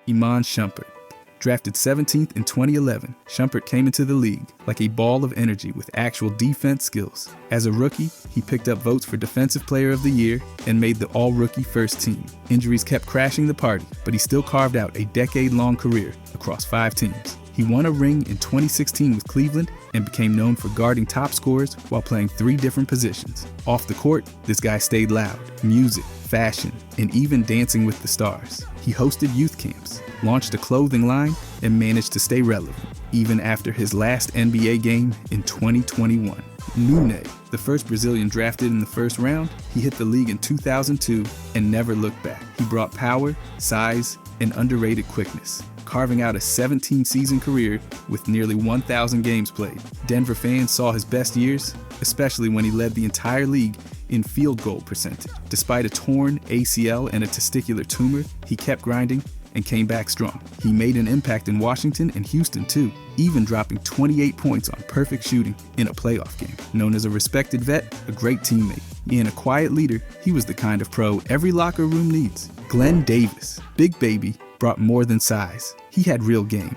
Iman Shumpert. Drafted 17th in 2011, Shumpert came into the league like a ball of energy with actual defense skills. As a rookie, he picked up votes for Defensive Player of the Year and made the All-Rookie First Team. Injuries kept crashing the party, but he still carved out a decade-long career across 5 teams. He won a ring in 2016 with Cleveland and became known for guarding top scorers while playing 3 different positions. Off the court, this guy stayed loud. Music, fashion, and even dancing with the stars. He hosted youth camps, launched a clothing line, and managed to stay relevant, even after his last NBA game in 2021. Nene, the first Brazilian drafted in the first round, he hit the league in 2002 and never looked back. He brought power, size, and underrated quickness, carving out a 17-season career with nearly 1,000 games played. Denver fans saw his best years, especially when he led the entire league in field goal percentage. Despite a torn ACL and a testicular tumor, he kept grinding and came back strong. He made an impact in Washington and Houston too, even dropping 28 points on perfect shooting in a playoff game. Known as a respected vet, a great teammate, and a quiet leader, he was the kind of pro every locker room needs. Glenn Davis, Big Baby, brought more than size. He had real game.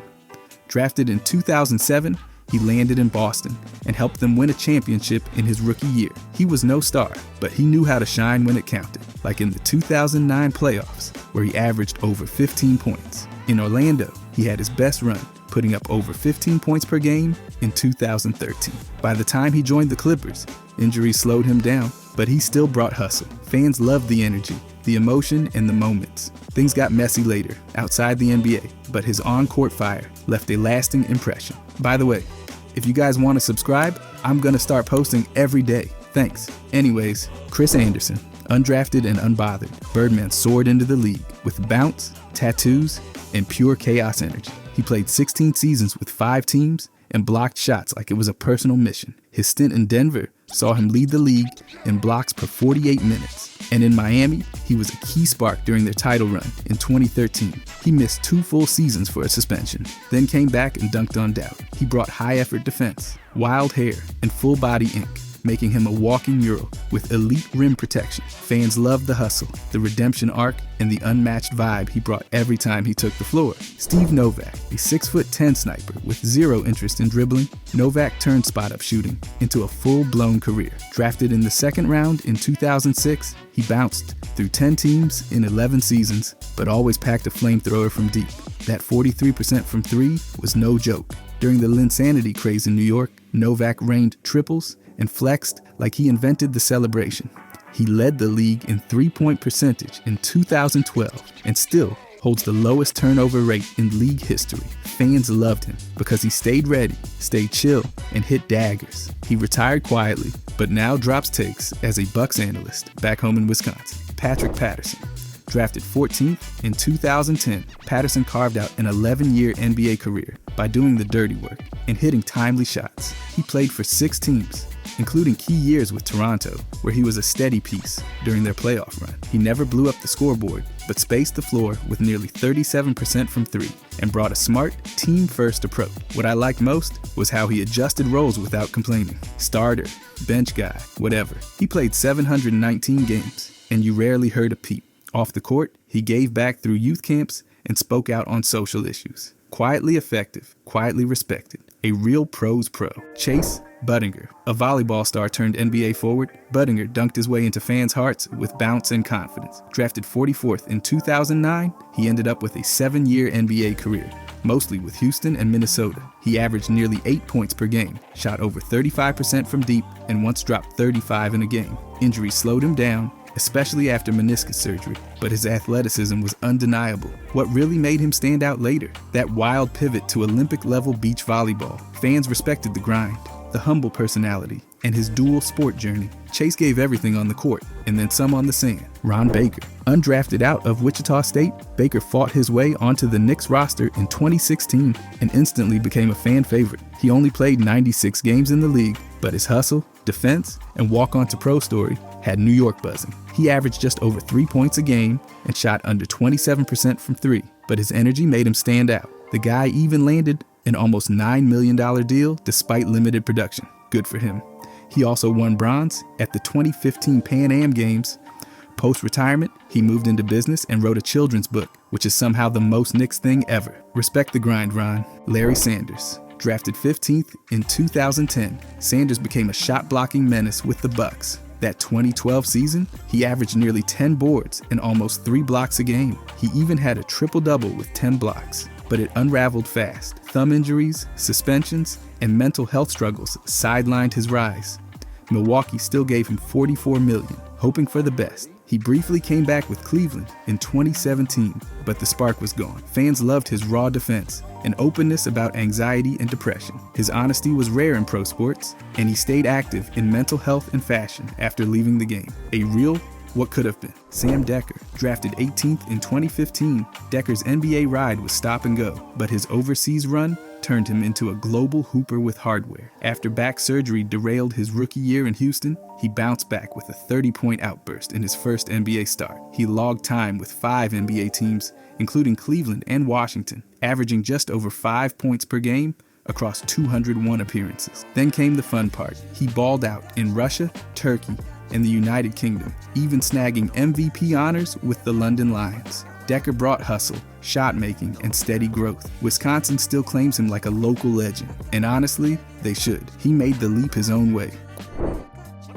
Drafted in 2007, he landed in Boston and helped them win a championship in his rookie year. He was no star, but he knew how to shine when it counted, like in the 2009 playoffs, where he averaged over 15 points. In Orlando, he had his best run, putting up over 15 points per game in 2013. By the time he joined the Clippers, injuries slowed him down, but he still brought hustle. Fans loved the energy, the emotion, and the moments. Things got messy later, outside the NBA, but his on-court fire left a lasting impression. By the way, if you guys want to subscribe, I'm gonna start posting every day. Thanks. Anyways, Chris Andersen, undrafted and unbothered, Birdman soared into the league with bounce, tattoos, and pure chaos energy. He played 16 seasons with 5 teams and blocked shots like it was a personal mission. His stint in Denver saw him lead the league in blocks per 48 minutes. And in Miami, he was a key spark during their title run in 2013. He missed 2 full seasons for a suspension, then came back and dunked on doubt. He brought high-effort defense, wild hair, and full-body ink, making him a walking mural with elite rim protection. Fans loved the hustle, the redemption arc, and the unmatched vibe he brought every time he took the floor. Steve Novak, a 6'10" sniper with zero interest in dribbling, Novak turned spot-up shooting into a full-blown career. Drafted in the 2nd round in 2006, he bounced through 10 teams in 11 seasons, but always packed a flamethrower from deep. That 43% from 3 was no joke. During the Linsanity craze in New York, Novak rained triples and flexed like he invented the celebration. He led the league in 3-point percentage in 2012 and still holds the lowest turnover rate in league history. Fans loved him because he stayed ready, stayed chill, and hit daggers. He retired quietly, but now drops takes as a Bucks analyst back home in Wisconsin. Patrick Patterson. Drafted 14th in 2010, Patterson carved out an 11-year NBA career by doing the dirty work and hitting timely shots. He played for 6 teams, including key years with Toronto, where he was a steady piece during their playoff run. He never blew up the scoreboard, but spaced the floor with nearly 37% from 3 and brought a smart, team-first approach. What I liked most was how he adjusted roles without complaining. Starter, bench guy, whatever. He played 719 games, and you rarely heard a peep. Off the court, he gave back through youth camps and spoke out on social issues. Quietly effective, quietly respected. A real pro's pro. Chase Budinger, a volleyball star turned NBA forward, Budinger dunked his way into fans' hearts with bounce and confidence. Drafted 44th in 2009, he ended up with a 7-year NBA career, mostly with Houston and Minnesota. He averaged nearly 8 points per game, shot over 35% from deep, and once dropped 35 in a game. Injuries slowed him down, especially after meniscus surgery, but his athleticism was undeniable. What really made him stand out later? That wild pivot to Olympic-level beach volleyball. Fans respected the grind, the humble personality, and his dual sport journey. Chase gave everything on the court, and then some on the sand. Ron Baker. Undrafted out of Wichita State, Baker fought his way onto the Knicks roster in 2016 and instantly became a fan favorite. He only played 96 games in the league, but his hustle, defense, and walk-on to pro story had New York buzzing. He averaged just over 3 points a game and shot under 27% from 3, but his energy made him stand out. The guy even landed an almost $9 million deal despite limited production. Good for him. He also won bronze at the 2015 Pan Am Games, Post-retirement, he moved into business and wrote a children's book, which is somehow the most Knicks thing ever. Respect the grind, Ron. Larry Sanders. Drafted 15th in 2010, Sanders became a shot-blocking menace with the Bucks. That 2012 season, he averaged nearly 10 boards and almost 3 blocks a game. He even had a triple-double with 10 blocks. But it unraveled fast. Thumb injuries, suspensions, and mental health struggles sidelined his rise. Milwaukee still gave him $44 million, hoping for the best. He briefly came back with Cleveland in 2017, but the spark was gone. Fans loved his raw defense and openness about anxiety and depression. His honesty was rare in pro sports, and he stayed active in mental health and fashion after leaving the game. A real what could have been. Sam Dekker, drafted 18th in 2015, Dekker's NBA ride was stop and go, but his overseas run turned him into a global hooper with hardware. After back surgery derailed his rookie year in Houston, he bounced back with a 30-point outburst in his first NBA start. He logged time with 5 NBA teams, including Cleveland and Washington, averaging just over 5 points per game across 201 appearances. Then came the fun part. He balled out in Russia, Turkey, and the United Kingdom, even snagging MVP honors with the London Lions. Dekker brought hustle, shot making, and steady growth. Wisconsin still claims him like a local legend, and honestly, they should. He made the leap his own way.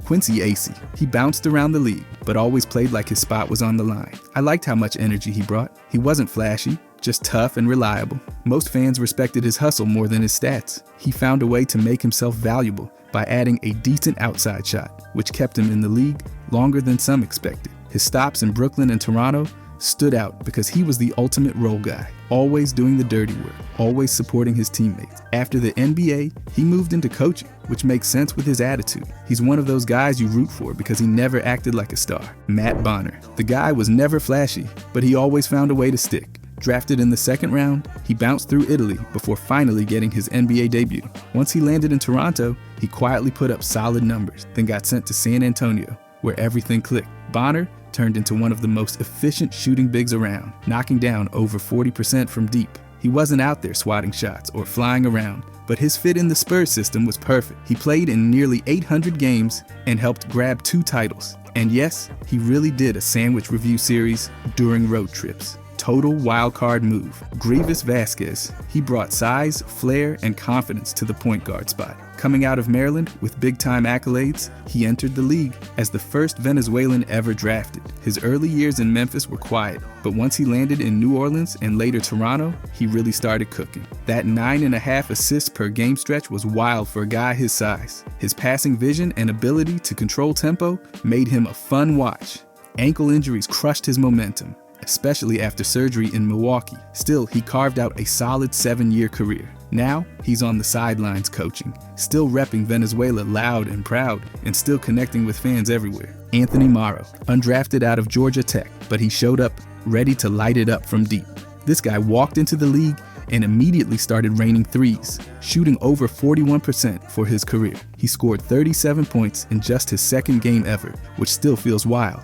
Quincy Acy. He bounced around the league, but always played like his spot was on the line. I liked how much energy he brought. He wasn't flashy, just tough and reliable. Most fans respected his hustle more than his stats. He found a way to make himself valuable by adding a decent outside shot, which kept him in the league longer than some expected. His stops in Brooklyn and Toronto stood out because he was the ultimate role guy, always doing the dirty work, always supporting his teammates. After the NBA, he moved into coaching, which makes sense with his attitude. He's one of those guys you root for because he never acted like a star. Matt Bonner. The guy was never flashy, but he always found a way to stick. Drafted in the second round, he bounced through Italy before finally getting his NBA debut. Once he landed in Toronto, he quietly put up solid numbers, then got sent to San Antonio, where everything clicked. Bonner turned into one of the most efficient shooting bigs around, knocking down over 40% from deep. He wasn't out there swatting shots or flying around, but his fit in the Spurs system was perfect. He played in nearly 800 games and helped grab 2 titles. And yes, he really did a sandwich review series during road trips. Total wildcard move. Greivis Vasquez. He brought size, flair, and confidence to the point guard spot. Coming out of Maryland with big-time accolades, he entered the league as the first Venezuelan ever drafted. His early years in Memphis were quiet, but once he landed in New Orleans and later Toronto, he really started cooking. That 9.5 assists per game stretch was wild for a guy his size. His passing vision and ability to control tempo made him a fun watch. Ankle injuries crushed his momentum, especially after surgery in Milwaukee. Still, he carved out a solid 7-year career. Now, he's on the sidelines coaching, still repping Venezuela loud and proud, and still connecting with fans everywhere. Anthony Morrow, undrafted out of Georgia Tech, but he showed up ready to light it up from deep. This guy walked into the league and immediately started raining threes, shooting over 41% for his career. He scored 37 points in just his second game ever, which still feels wild.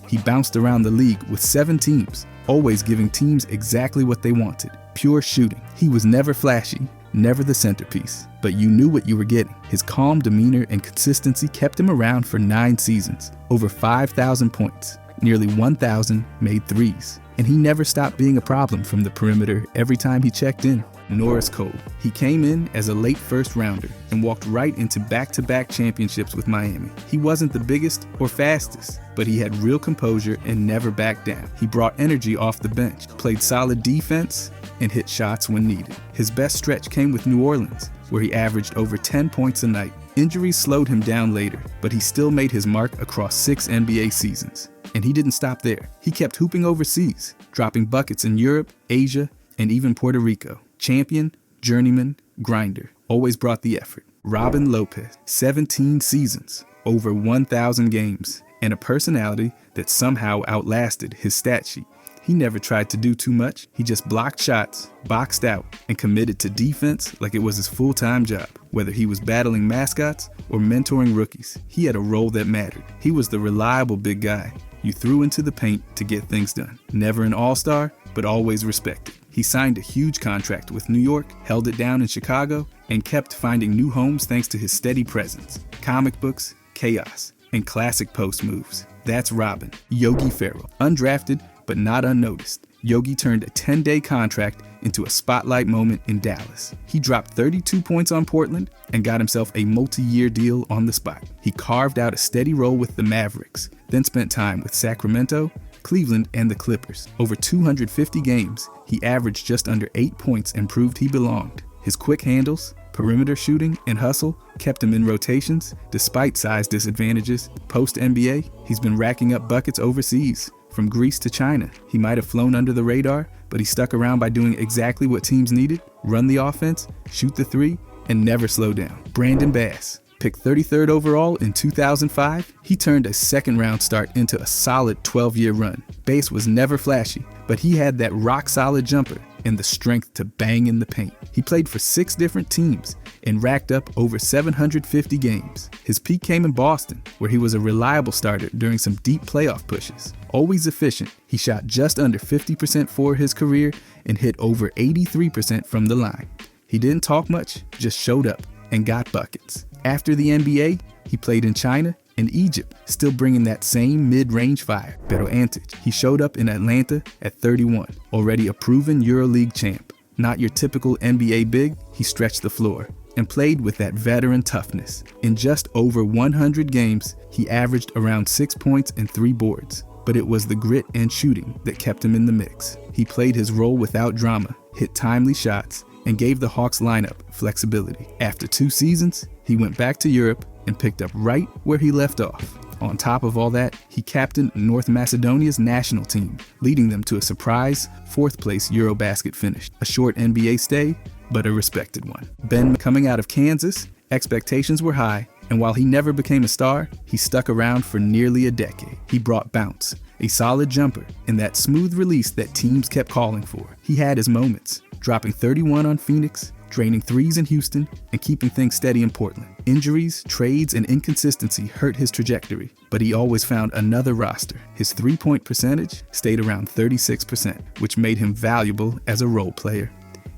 He bounced around the league with 7 teams, always giving teams exactly what they wanted. Pure shooting. He was never flashy, never the centerpiece, but you knew what you were getting. His calm demeanor and consistency kept him around for 9 seasons, over 5,000 points, nearly 1,000 made threes. And he never stopped being a problem from the perimeter every time he checked in. Norris Cole. He came in as a late first rounder and walked right into back-to-back championships with Miami. He wasn't the biggest or fastest, but he had real composure and never backed down. He brought energy off the bench, played solid defense, and hit shots when needed. His best stretch came with New Orleans, where he averaged over 10 points a night. Injuries slowed him down later, but he still made his mark across 6 NBA seasons. And he didn't stop there. He kept hooping overseas, dropping buckets in Europe, Asia, and even Puerto Rico. Champion, journeyman, grinder, always brought the effort. Robin Lopez, 17 seasons, over 1,000 games, and a personality that somehow outlasted his stat sheet. He never tried to do too much. He just blocked shots, boxed out, and committed to defense like it was his full-time job. Whether he was battling mascots or mentoring rookies, he had a role that mattered. He was the reliable big guy you threw into the paint to get things done. Never an all-star, but always respected. He signed a huge contract with New York, held it down in Chicago, and kept finding new homes thanks to his steady presence, comic books, chaos, and classic post moves. That's Robin, Yogi Ferrell. Undrafted, but not unnoticed, Yogi turned a 10-day contract into a spotlight moment in Dallas. He dropped 32 points on Portland and got himself a multi-year deal on the spot. He carved out a steady role with the Mavericks, then spent time with Sacramento, Cleveland, and the Clippers. Over 250 games, he averaged just under 8 points and proved he belonged. His quick handles, perimeter shooting, and hustle kept him in rotations despite size disadvantages. Post-NBA, he's been racking up buckets overseas. From Greece to China, he might have flown under the radar, but he stuck around by doing exactly what teams needed: run the offense, shoot the three, and never slow down. Brandon Bass, picked 33rd overall in 2005, he turned a second-round start into a solid 12-year run. Bass was never flashy, but he had that rock-solid jumper and the strength to bang in the paint. He played for 6 different teams and racked up over 750 games. His peak came in Boston, where he was a reliable starter during some deep playoff pushes. Always efficient, he shot just under 50% for his career and hit over 83% from the line. He didn't talk much, just showed up and got buckets. After the NBA, he played in China and Egypt, still bringing that same mid-range fire. Pero antes, he showed up in Atlanta at 31, already a proven EuroLeague champ. Not your typical NBA big, he stretched the floor and played with that veteran toughness. In just over 100 games, he averaged around 6 points and 3 boards. But it was the grit and shooting that kept him in the mix. He played his role without drama, hit timely shots, and gave the Hawks lineup flexibility. After 2 seasons, he went back to Europe and picked up right where he left off. On top of all that, he captained North Macedonia's national team, leading them to a surprise 4th-place Eurobasket finish. A short NBA stay, but a respected one. Ben, coming out of Kansas, expectations were high, and while he never became a star, he stuck around for nearly a decade. He brought bounce, a solid jumper, and that smooth release that teams kept calling for. He had his moments, dropping 31 on Phoenix, draining threes in Houston, and keeping things steady in Portland. Injuries, trades, and inconsistency hurt his trajectory, but he always found another roster. His three-point percentage stayed around 36%, which made him valuable as a role player.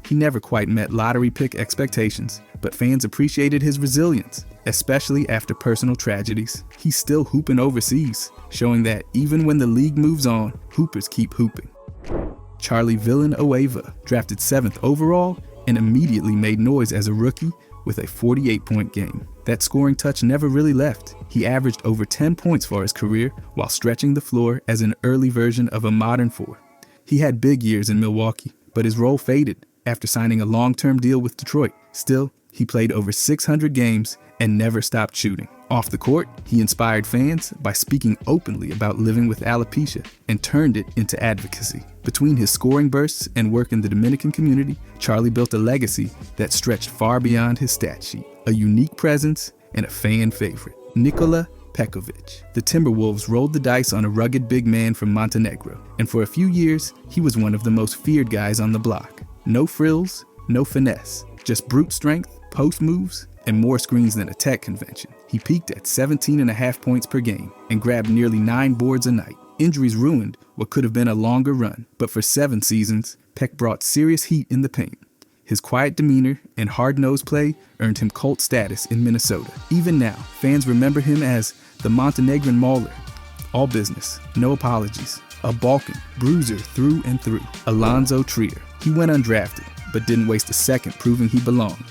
He never quite met lottery pick expectations, but fans appreciated his resilience, especially after personal tragedies. He's still hooping overseas, showing that even when the league moves on, hoopers keep hooping. Charlie Villanueva, drafted 7th overall, and immediately made noise as a rookie with a 48-point game. That scoring touch never really left. He averaged over 10 points for his career while stretching the floor as an early version of a modern 4. He had big years in Milwaukee, but his role faded after signing a long-term deal with Detroit. Still, he played over 600 games and never stopped shooting. Off the court, he inspired fans by speaking openly about living with alopecia and turned it into advocacy. Between his scoring bursts and work in the Dominican community, Charlie built a legacy that stretched far beyond his stat sheet. A unique presence and a fan favorite. Nikola Pekovic. The Timberwolves rolled the dice on a rugged big man from Montenegro, and for a few years, he was one of the most feared guys on the block. No frills, no finesse, just brute strength, post moves, and more screens than a tech convention. He peaked at 17.5 points per game and grabbed nearly 9 boards a night. Injuries ruined what could have been a longer run, but for 7 seasons, Peck brought serious heat in the paint. His quiet demeanor and hard-nosed play earned him cult status in Minnesota. Even now, fans remember him as the Montenegrin Mauler. All business, no apologies. A Balkan, bruiser through and through. Alonzo Trier. He went undrafted, but didn't waste a second proving he belonged.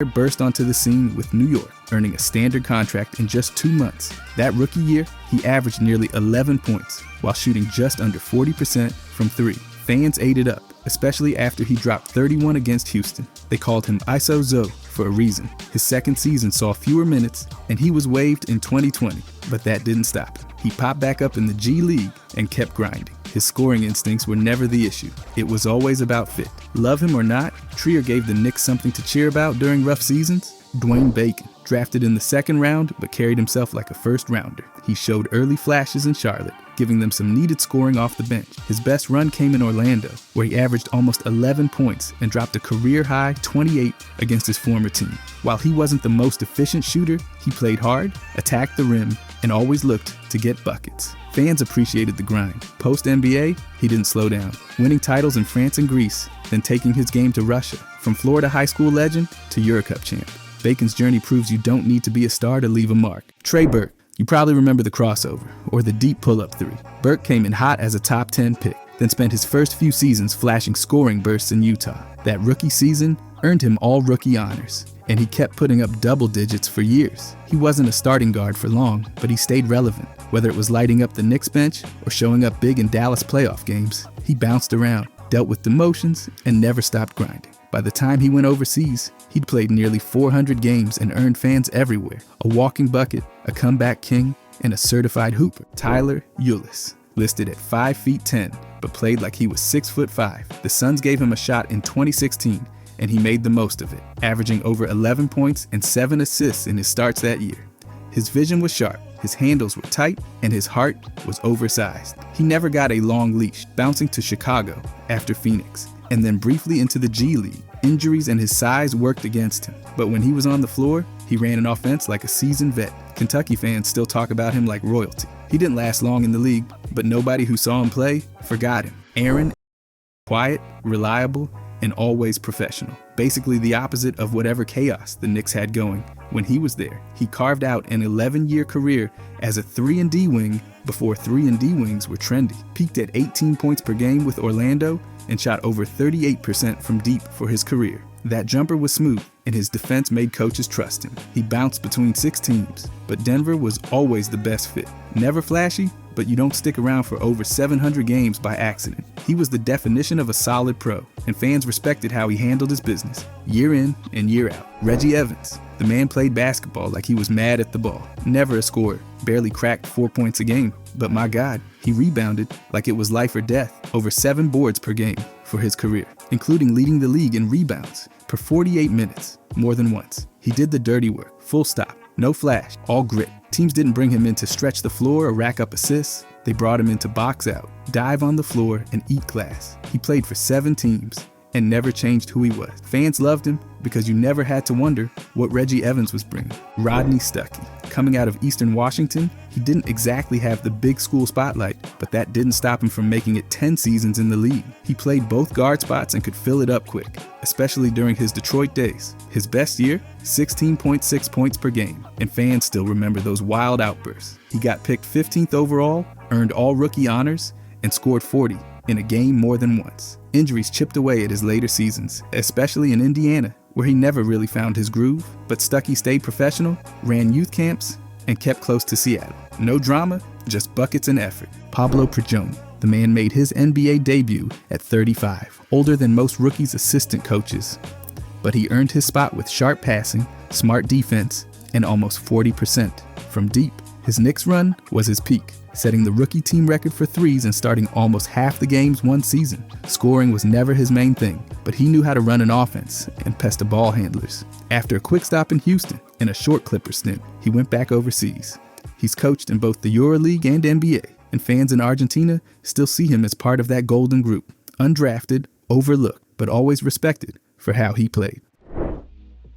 Trier burst onto the scene with New York, earning a standard contract in just 2 months. That rookie year, he averaged nearly 11 points, while shooting just under 40% from 3. Fans ate it up, especially after he dropped 31 against Houston. They called him ISO Zoe for a reason. His second season saw fewer minutes, and he was waived in 2020, but that didn't stop him. He popped back up in the G League and kept grinding. His scoring instincts were never the issue. It was always about fit. Love him or not, Trier gave the Knicks something to cheer about during rough seasons. Dwayne Bacon, drafted in the 2nd round but carried himself like a 1st rounder. He showed early flashes in Charlotte, giving them some needed scoring off the bench. His best run came in Orlando, where he averaged almost 11 points and dropped a career-high 28 against his former team. While he wasn't the most efficient shooter, he played hard, attacked the rim, and always looked to get buckets. Fans appreciated the grind. Post-NBA, he didn't slow down, winning titles in France and Greece, then taking his game to Russia. From Florida high school legend to Eurocup champ, Bacon's journey proves you don't need to be a star to leave a mark. Trey Burke, You probably remember the crossover, or the deep pull-up three. Burke came in hot as a top 10 pick, then spent his first few seasons flashing scoring bursts in Utah. That rookie season earned him all-rookie honors, and he kept putting up double digits for years. He wasn't a starting guard for long, but he stayed relevant. Whether it was lighting up the Knicks bench or showing up big in Dallas playoff games, he bounced around, dealt with demotions, and never stopped grinding. By the time he went overseas, he'd played nearly 400 games and earned fans everywhere. A walking bucket, a comeback king, and a certified hooper. Tyler Ulis, listed at 5'10", but played like he was 6'5". The Suns gave him a shot in 2016, and he made the most of it, averaging over 11 points and 7 assists in his starts that year. His vision was sharp, his handles were tight, and his heart was oversized. He never got a long leash, bouncing to Chicago after Phoenix, and then briefly into the G League. Injuries and his size worked against him, but when he was on the floor, he ran an offense like a seasoned vet. Kentucky fans still talk about him like royalty. He didn't last long in the league, but nobody who saw him play forgot him. Aaron, quiet, reliable, and always professional. Basically the opposite of whatever chaos the Knicks had going. When he was there, he carved out an 11-year career as a 3-and-D wing before 3-and-D wings were trendy. Peaked at 18 points per game with Orlando and shot over 38% from deep for his career. That jumper was smooth, and his defense made coaches trust him. He bounced between 6 teams, but Denver was always the best fit. Never flashy, but you don't stick around for over 700 games by accident. He was the definition of a solid pro, and fans respected how he handled his business, year in and year out. Reggie Evans, the man played basketball like he was mad at the ball. Never a scorer, barely cracked 4 points a game, but my God, he rebounded like it was life or death, over 7 boards per game for his career, including leading the league in rebounds per 48 minutes, more than once. He did the dirty work, full stop, no flash, all grit. Teams didn't bring him in to stretch the floor or rack up assists. They brought him in to box out, dive on the floor, and eat glass. He played for 7 teams and never changed who he was. Fans loved him because you never had to wonder what Reggie Evans was bringing. Rodney Stuckey. Coming out of Eastern Washington, he didn't exactly have the big school spotlight, but that didn't stop him from making it 10 seasons in the league. He played both guard spots and could fill it up quick, especially during his Detroit days. His best year, 16.6 points per game, and fans still remember those wild outbursts. He got picked 15th overall, earned all rookie honors, and scored 40 in a game more than once. Injuries chipped away at his later seasons, especially in Indiana, where he never really found his groove, but Stuckey stayed professional, ran youth camps, and kept close to Seattle. No drama, just buckets and effort. Pablo Peguero. The man made his NBA debut at 35, older than most rookies' assistant coaches, but he earned his spot with sharp passing, smart defense, and almost 40% from deep. His Knicks run was his peak, setting the rookie team record for threes and starting almost half the games one season. Scoring was never his main thing, but he knew how to run an offense and pester ball handlers. After a quick stop in Houston and a short Clipper stint, he went back overseas. He's coached in both the EuroLeague and NBA, and fans in Argentina still see him as part of that golden group, undrafted, overlooked, but always respected for how he played.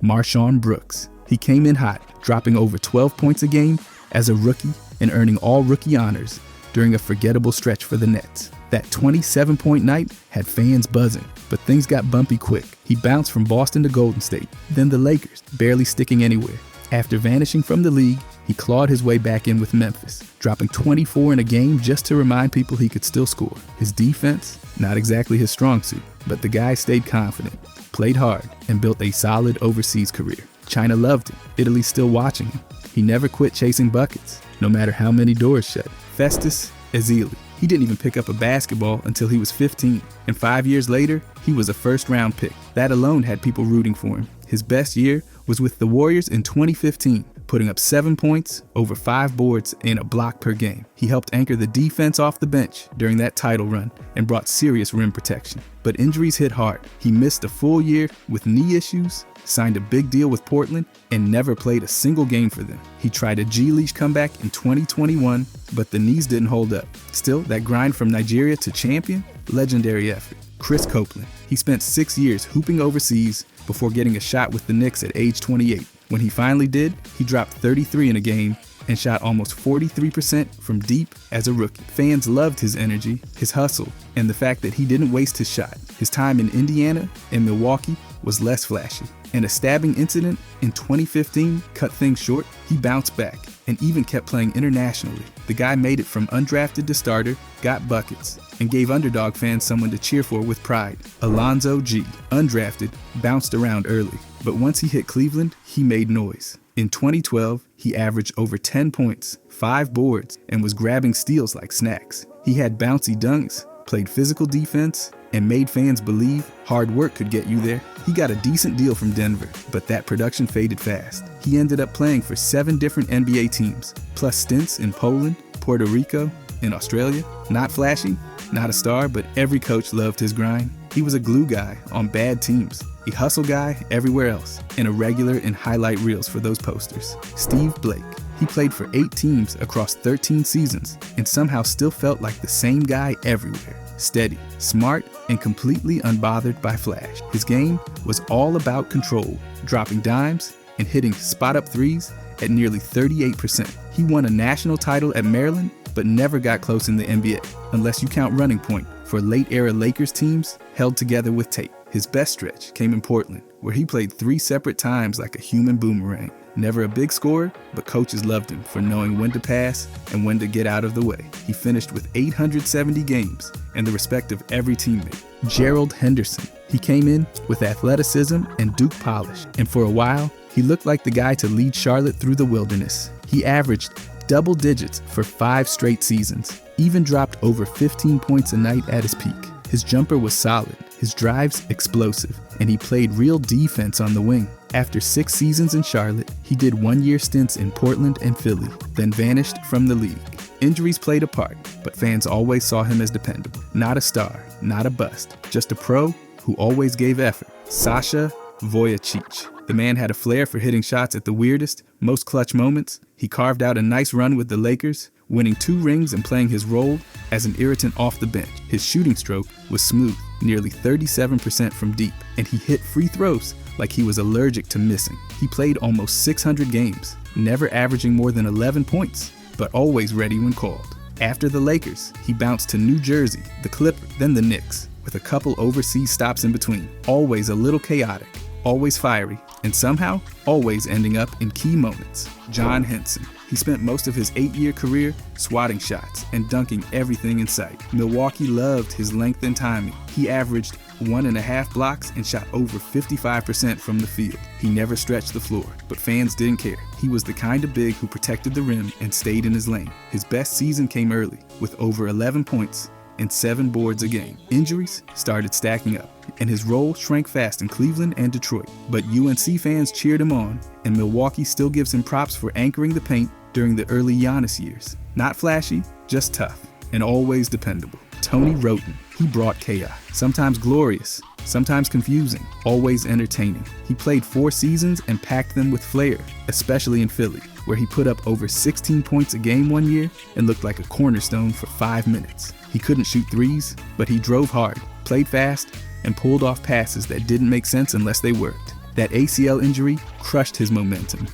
Marshon Brooks. He came in hot, dropping over 12 points a game as a rookie and earning all rookie honors during a forgettable stretch for the Nets. That 27-point night had fans buzzing, but things got bumpy quick. He bounced from Boston to Golden State, then the Lakers, barely sticking anywhere. After vanishing from the league, he clawed his way back in with Memphis, dropping 24 in a game just to remind people he could still score. His defense, not exactly his strong suit, but the guy stayed confident, played hard, and built a solid overseas career. China loved him. Italy's still watching him. He never quit chasing buckets, no matter how many doors shut. Festus Ezeli. He didn't even pick up a basketball until he was 15, and 5 years later, he was a first-round pick. That alone had people rooting for him. His best year was with the Warriors in 2015, putting up 7 points, over 5 boards, and a block per game. He helped anchor the defense off the bench during that title run and brought serious rim protection. But injuries hit hard. He missed a full year with knee issues, signed a big deal with Portland, and never played a single game for them. He tried a G League comeback in 2021, but the knees didn't hold up. Still, that grind from Nigeria to champion? Legendary effort. Chris Copeland. He spent 6 years hooping overseas before getting a shot with the Knicks at age 28. When he finally did, he dropped 33 in a game and shot almost 43% from deep as a rookie. Fans loved his energy, his hustle, and the fact that he didn't waste his shot. His time in Indiana and Milwaukee was less flashy, and a stabbing incident in 2015 cut things short. He bounced back and even kept playing internationally. The guy made it from undrafted to starter, got buckets, and gave underdog fans someone to cheer for with pride. Alonzo G, undrafted, bounced around early, but once he hit Cleveland, he made noise. In 2012, he averaged over 10 points, 5 boards, and was grabbing steals like snacks. He had bouncy dunks, played physical defense, and made fans believe hard work could get you there. He got a decent deal from Denver, but that production faded fast. He ended up playing for 7 different NBA teams, plus stints in Poland, Puerto Rico, and Australia. Not flashy, not a star, but every coach loved his grind. He was a glue guy on bad teams, a hustle guy everywhere else, and a regular in highlight reels for those posters. Steve Blake. He played for 8 teams across 13 seasons and somehow still felt like the same guy everywhere. Steady, smart, and completely unbothered by flash. His game was all about control, dropping dimes and hitting spot-up threes at nearly 38%. He won a national title at Maryland, but never got close in the NBA, unless you count running point for late-era Lakers teams held together with tape. His best stretch came in Portland, where he played 3 separate times like a human boomerang. Never a big scorer, but coaches loved him for knowing when to pass and when to get out of the way. He finished with 870 games and the respect of every teammate. Gerald Henderson. He came in with athleticism and Duke polish, and for a while, he looked like the guy to lead Charlotte through the wilderness. He averaged double digits for 5 straight seasons, even dropped over 15 points a night at his peak. His jumper was solid, his drives explosive, and he played real defense on the wing. After 6 seasons in Charlotte, he did 1-year stints in Portland and Philly, then vanished from the league. Injuries played a part, but fans always saw him as dependable. Not a star, not a bust, just a pro who always gave effort. Sasha Vujacic. The man had a flair for hitting shots at the weirdest, most clutch moments. He carved out a nice run with the Lakers, winning 2 rings and playing his role as an irritant off the bench. His shooting stroke was smooth, nearly 37% from deep, and he hit free throws like he was allergic to missing. He played almost 600 games, never averaging more than 11 points, but always ready when called. After the Lakers, he bounced to New Jersey, the Clippers, then the Knicks, with a couple overseas stops in between. Always a little chaotic, always fiery, and somehow always ending up in key moments. John Henson. He spent most of his 8-year career swatting shots and dunking everything in sight. Milwaukee loved his length and timing. He averaged 1.5 blocks and shot over 55% from the field. He never stretched the floor, but fans didn't care. He was the kind of big who protected the rim and stayed in his lane. His best season came early, with over 11 points and 7 boards a game. Injuries started stacking up, and his role shrank fast in Cleveland and Detroit. But UNC fans cheered him on, and Milwaukee still gives him props for anchoring the paint during the early Giannis years. Not flashy, just tough, and always dependable. Tony Wroten. He brought chaos, sometimes glorious, sometimes confusing, always entertaining. He played 4 seasons and packed them with flair, especially in Philly, where he put up over 16 points a game one year and looked like a cornerstone for 5 minutes. He couldn't shoot threes, but he drove hard, played fast, and pulled off passes that didn't make sense unless they worked. That ACL injury crushed his momentum,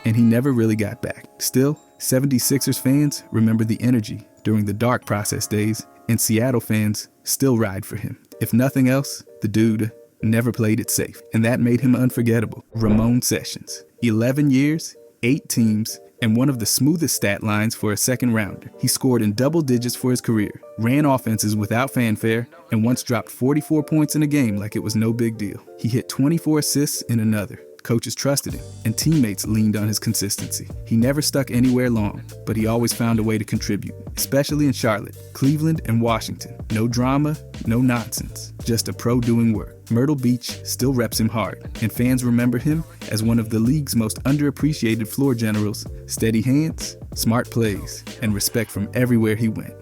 and he never really got back. Still, 76ers fans remember the energy during the dark process days, and Seattle fans still ride for him. If nothing else, the dude never played it safe, and that made him unforgettable. Ramon Sessions. 11 years, 8 teams, and one of the smoothest stat lines for a second rounder. He scored in double digits for his career, ran offenses without fanfare, and once dropped 44 points in a game like it was no big deal. He hit 24 assists in another. Coaches trusted him, and teammates leaned on his consistency. He never stuck anywhere long, but he always found a way to contribute, especially in Charlotte, Cleveland, and Washington. No drama, no nonsense, just a pro doing work. Myrtle Beach still reps him hard, and fans remember him as one of the league's most underappreciated floor generals. Steady hands, smart plays, and respect from everywhere he went.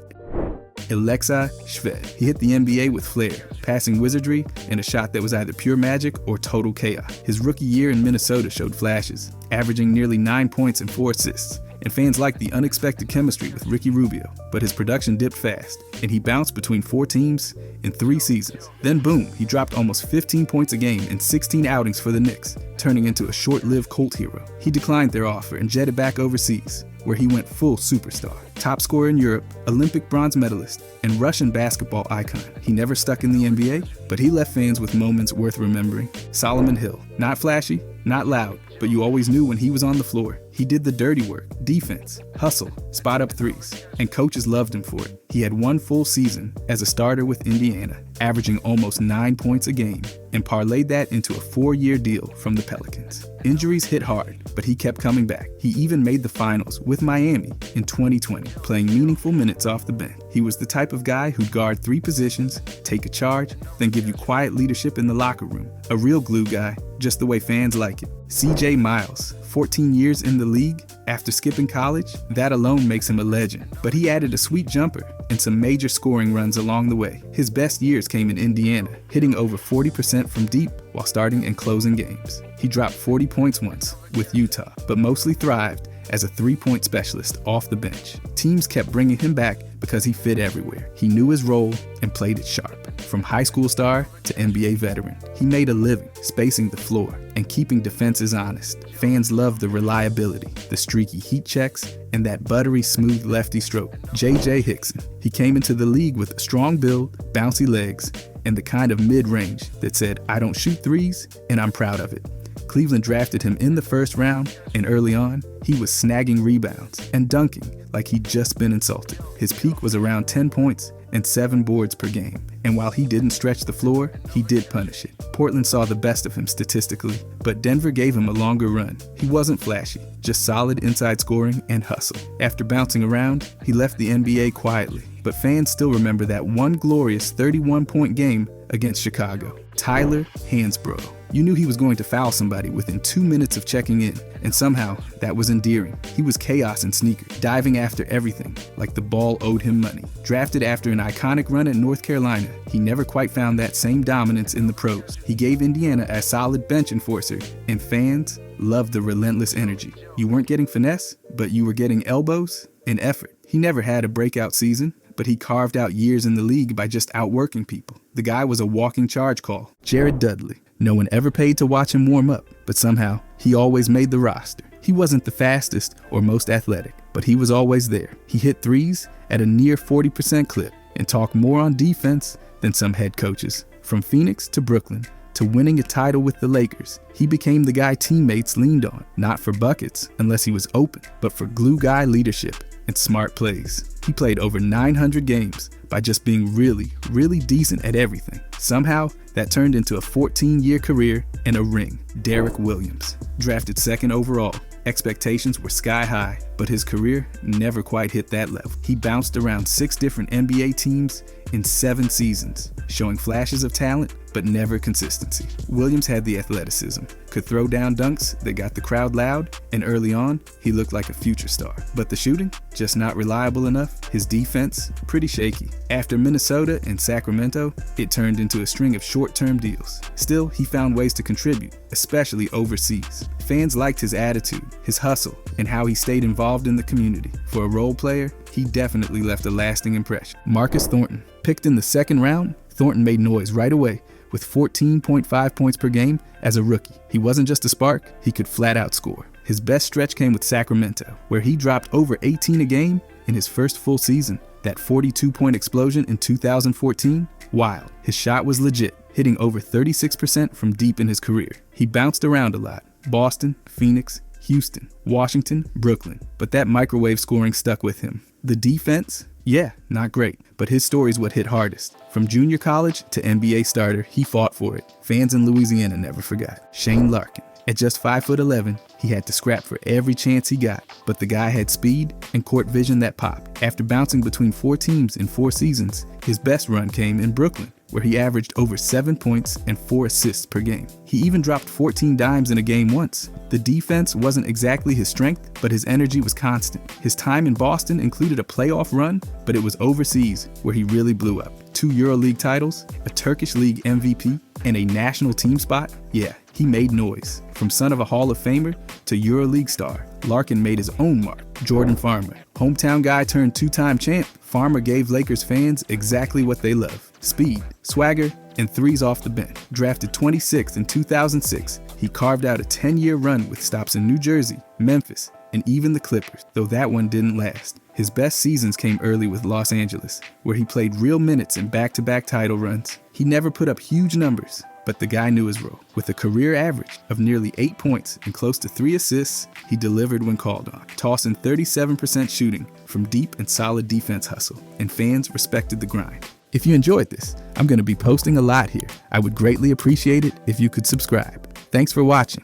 Alexei Shved. He hit the NBA with flair, passing wizardry, and a shot that was either pure magic or total chaos. His rookie year in Minnesota showed flashes, averaging nearly 9 points and 4 assists, and fans liked the unexpected chemistry with Ricky Rubio, but his production dipped fast, and he bounced between 4 teams in 3 seasons. Then boom, he dropped almost 15 points a game in 16 outings for the Knicks, turning into a short-lived Colt hero. He declined their offer and jetted back overseas, where he went full superstar. Top scorer in Europe, Olympic bronze medalist, and Russian basketball icon. He never stuck in the NBA, but he left fans with moments worth remembering. Solomon Hill. Not flashy, not loud, but you always knew when he was on the floor. He did the dirty work, defense, hustle, spot up threes, and coaches loved him for it. He had one full season as a starter with Indiana, averaging almost 9 points a game, and parlayed that into a 4-year deal from the Pelicans. Injuries hit hard, but he kept coming back. He even made the finals with Miami in 2020, playing meaningful minutes off the bench. He was the type of guy who'd guard 3 positions, take a charge, then give you quiet leadership in the locker room. A real glue guy, just the way fans like it. CJ Miles, 14 years in the league after skipping college, that alone makes him a legend. But he added a sweet jumper and some major scoring runs along the way. His best years came in Indiana, hitting over 40% from deep while starting and closing games. He dropped 40 points once with Utah, but mostly thrived as a 3-point specialist off the bench. Teams kept bringing him back because he fit everywhere. He knew his role and played it sharp. From high school star to NBA veteran, he made a living spacing the floor and keeping defenses honest. Fans loved the reliability, the streaky heat checks, and that buttery smooth lefty stroke. J.J. Hickson. He came into the league with a strong build, bouncy legs, and the kind of mid-range that said, "I don't shoot threes, and I'm proud of it." Cleveland drafted him in the first round, and early on, he was snagging rebounds and dunking like he'd just been insulted. His peak was around 10 points and 7 boards per game. And while he didn't stretch the floor, he did punish it. Portland saw the best of him statistically, but Denver gave him a longer run. He wasn't flashy, just solid inside scoring and hustle. After bouncing around, he left the NBA quietly, but fans still remember that one glorious 31-point game against Chicago. Tyler Hansbrough. You knew he was going to foul somebody within 2 minutes of checking in, and somehow that was endearing. He was chaos in sneakers, diving after everything, like the ball owed him money. Drafted after an iconic run at North Carolina, he never quite found that same dominance in the pros. He gave Indiana a solid bench enforcer, and fans loved the relentless energy. You weren't getting finesse, but you were getting elbows and effort. He never had a breakout season, but he carved out years in the league by just outworking people. The guy was a walking charge call. Jared Dudley. No one ever paid to watch him warm up, but somehow he always made the roster. He wasn't the fastest or most athletic, but he was always there. He hit threes at a near 40% clip and talked more on defense than some head coaches. From Phoenix to Brooklyn to winning a title with the Lakers, he became the guy teammates leaned on, not for buckets unless he was open, but for glue guy leadership and smart plays. He played over 900 games by just being really, really decent at everything. Somehow, that turned into a 14-year career and a ring. Derrick Williams. Drafted second overall. Expectations were sky high, but his career never quite hit that level. He bounced around 6 different NBA teams in 7 seasons, showing flashes of talent, but never consistency. Williams had the athleticism, could throw down dunks that got the crowd loud, and early on, he looked like a future star. But the shooting, just not reliable enough. His defense, pretty shaky. After Minnesota and Sacramento, it turned into a string of short-term deals. Still, he found ways to contribute, especially overseas. Fans liked his attitude, his hustle, and how he stayed involved in the community. For a role player, he definitely left a lasting impression. Marcus Thornton. Picked in the second round, Thornton made noise right away with 14.5 points per game as a rookie. He wasn't just a spark, he could flat out score. His best stretch came with Sacramento, where he dropped over 18 a game in his first full season. That 42-point explosion in 2014, wild. His shot was legit, hitting over 36% from deep in his career. He bounced around a lot. Boston, Phoenix, Houston, Washington, Brooklyn. But that microwave scoring stuck with him. The defense? Yeah, not great, but his story's what hit hardest. From junior college to NBA starter, he fought for it. Fans in Louisiana never forgot. Shane Larkin. At just 5'11", he had to scrap for every chance he got, but the guy had speed and court vision that popped. After bouncing between 4 teams in 4 seasons, his best run came in Brooklyn, where he averaged over 7 points and 4 assists per game. He even dropped 14 dimes in a game once. The defense wasn't exactly his strength, but his energy was constant. His time in Boston included a playoff run, but it was overseas where he really blew up. 2 EuroLeague titles, a Turkish League MVP, and a national team spot. Yeah, he made noise. From son of a Hall of Famer to EuroLeague star, Larkin made his own mark. Jordan Farmer. Hometown guy turned 2-time champ, Farmer gave Lakers fans exactly what they love. Speed, swagger, and threes off the bench. Drafted 26th in 2006, he carved out a 10-year run with stops in New Jersey, Memphis, and even the Clippers, though that one didn't last. His best seasons came early with Los Angeles, where he played real minutes in back-to-back title runs. He never put up huge numbers, but the guy knew his role. With a career average of nearly 8 points and close to 3 assists, he delivered when called on, tossing 37% shooting from deep and solid defense hustle, and fans respected the grind. If you enjoyed this, I'm going to be posting a lot here. I would greatly appreciate it if you could subscribe. Thanks for watching.